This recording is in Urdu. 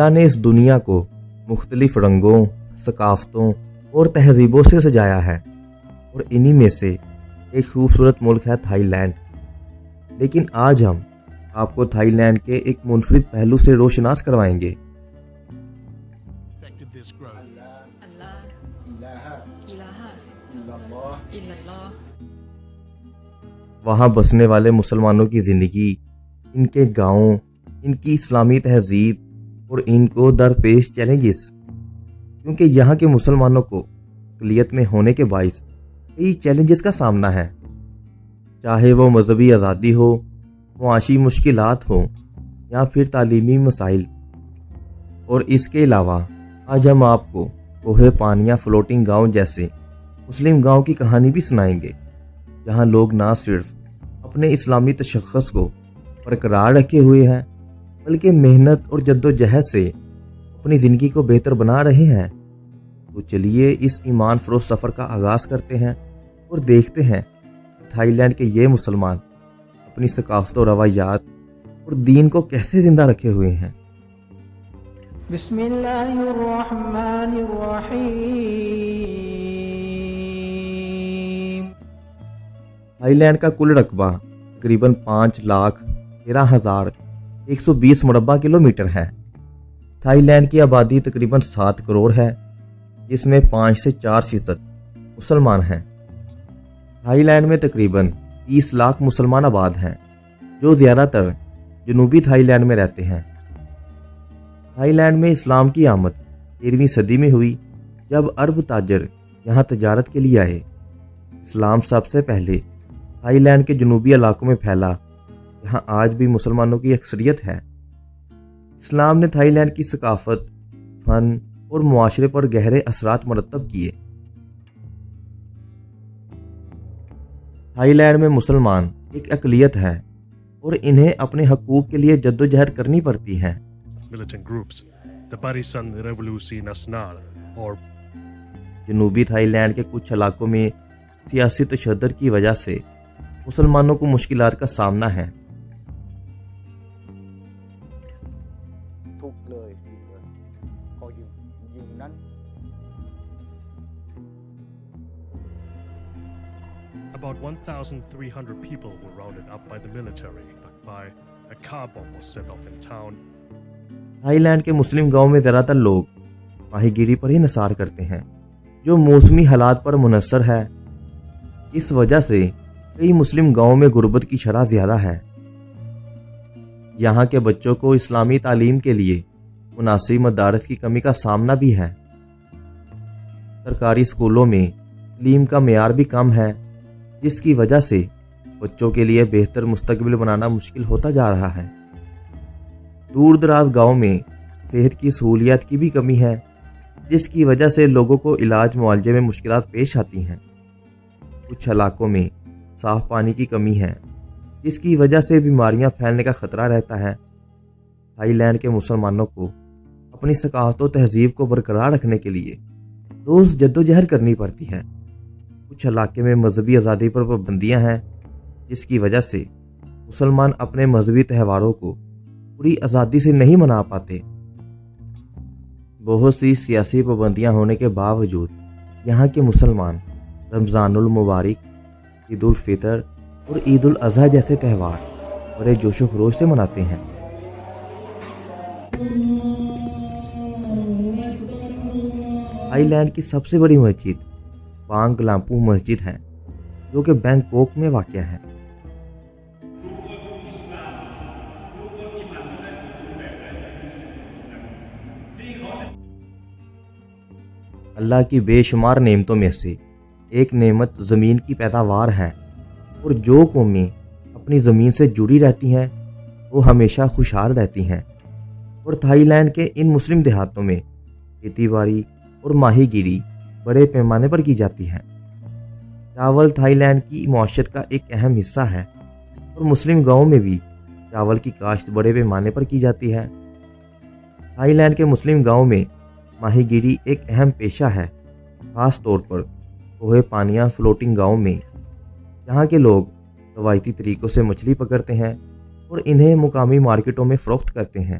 اللہ نے اس دنیا کو مختلف رنگوں، ثقافتوں اور تہذیبوں سے سجایا ہے، اور انہی میں سے ایک خوبصورت ملک ہے تھائی لینڈ۔ لیکن آج ہم آپ کو تھائی لینڈ کے ایک منفرد پہلو سے روشناس کروائیں گے۔ وہاں بسنے والے مسلمانوں کی زندگی، ان کے گاؤں، ان کی اسلامی تہذیب اور ان کو درپیش چیلنجز، کیونکہ یہاں کے مسلمانوں کو اقلیت میں ہونے کے باعث کئی چیلنجز کا سامنا ہے، چاہے وہ مذہبی آزادی ہو، معاشی مشکلات ہوں یا پھر تعلیمی مسائل۔ اور اس کے علاوہ آج ہم آپ کو کوہ پانیاں فلوٹنگ گاؤں جیسے مسلم گاؤں کی کہانی بھی سنائیں گے، جہاں لوگ نہ صرف اپنے اسلامی تشخص کو برقرار رکھے ہوئے ہیں بلکہ محنت اور جدوجہد سے اپنی زندگی کو بہتر بنا رہے ہیں۔ تو چلیے اس ایمان فروز سفر کا آغاز کرتے ہیں اور دیکھتے ہیں کہ تھائی لینڈ کے یہ مسلمان اپنی ثقافت و روایات اور دین کو کیسے زندہ رکھے ہوئے ہیں۔ بسم اللہ الرحمن الرحیم۔ تھائی لینڈ کا کل رقبہ تقریباً 5,13,120 مربع کلومیٹر ہے۔ تھائی لینڈ کی آبادی تقریباً 7 کروڑ ہے، جس میں 5 سے 4% مسلمان ہیں۔ تھائی لینڈ میں تقریباً 30 لاکھ مسلمان آباد ہیں، جو زیادہ تر جنوبی تھائی لینڈ میں رہتے ہیں۔ تھائی لینڈ میں اسلام کی آمد 13ویں صدی میں ہوئی، جب عرب تاجر یہاں تجارت کے لیے آئے۔ اسلام سب سے پہلے تھائی لینڈ کے جنوبی علاقوں میں پھیلا، جہاں آج بھی مسلمانوں کی اکثریت ہے۔ اسلام نے تھائی لینڈ کی ثقافت، فن اور معاشرے پر گہرے اثرات مرتب کیے۔ تھائی لینڈ میں مسلمان ایک اقلیت ہے اور انہیں اپنے حقوق کے لیے جدوجہد کرنی پڑتی ہے۔ جنوبی تھائی لینڈ کے کچھ علاقوں میں سیاسی تشدد کی وجہ سے مسلمانوں کو مشکلات کا سامنا ہے۔ About 1,300 people were rounded up by the military, but a car bomb was set off in town. Thailand کے مسلم گاؤں میں زیادہ تر لوگ ماہی گیری پر ہی انحصار کرتے ہیں، جو موسمی حالات پر منحصر ہے۔ اس وجہ سے کئی مسلم گاؤں میں غربت کی شرح زیادہ ہے۔ یہاں کے بچوں کو اسلامی تعلیم کے لیے مناسب مدارس کی کمی کا سامنا بھی ہے۔ سرکاری اسکولوں میں تعلیم کا معیار بھی کم ہے، جس کی وجہ سے بچوں کے لیے بہتر مستقبل بنانا مشکل ہوتا جا رہا ہے۔ دور دراز گاؤں میں صحت کی سہولیات کی بھی کمی ہے، جس کی وجہ سے لوگوں کو علاج معالجے میں مشکلات پیش آتی ہیں۔ کچھ علاقوں میں صاف پانی کی کمی ہے، جس کی وجہ سے بیماریاں پھیلنے کا خطرہ رہتا ہے۔ تھائی لینڈ کے مسلمانوں کو اپنی ثقافت و تہذیب کو برقرار رکھنے کے لیے روز جدوجہد کرنی پڑتی ہے۔ کچھ علاقے میں مذہبی آزادی پر پابندیاں ہیں، جس کی وجہ سے مسلمان اپنے مذہبی تہواروں کو پوری آزادی سے نہیں منا پاتے۔ بہت سی سیاسی پابندیاں ہونے کے باوجود یہاں کے مسلمان رمضان المبارک، عید الفطر اور عید الاضحیٰ جیسے تہوار بڑے جوش و خروش سے مناتے ہیں۔ تھائی لینڈ کی سب سے بڑی مسجد پانگ لامپو مسجد ہے، جو کہ بینکاک میں واقع ہے۔ اللہ کی بے شمار نعمتوں میں سے ایک نعمت زمین کی پیداوار ہے، اور جو قومیں اپنی زمین سے جڑی رہتی ہیں وہ ہمیشہ خوشحال رہتی ہیں۔ اور تھائی لینڈ کے ان مسلم دیہاتوں میں کھیتی باڑی اور ماہی گیری بڑے پیمانے پر کی جاتی ہے۔ چاول تھائی لینڈ کی معیشت کا ایک اہم حصہ ہے، اور مسلم گاؤں میں بھی چاول کی کاشت بڑے پیمانے پر کی جاتی ہے۔ تھائی لینڈ کے مسلم گاؤں میں ماہی گیری ایک اہم پیشہ ہے، خاص طور پر کوہ پانیاں فلوٹنگ گاؤں میں، جہاں کے لوگ روایتی طریقوں سے مچھلی پکڑتے ہیں اور انہیں مقامی مارکیٹوں میں فروخت کرتے ہیں۔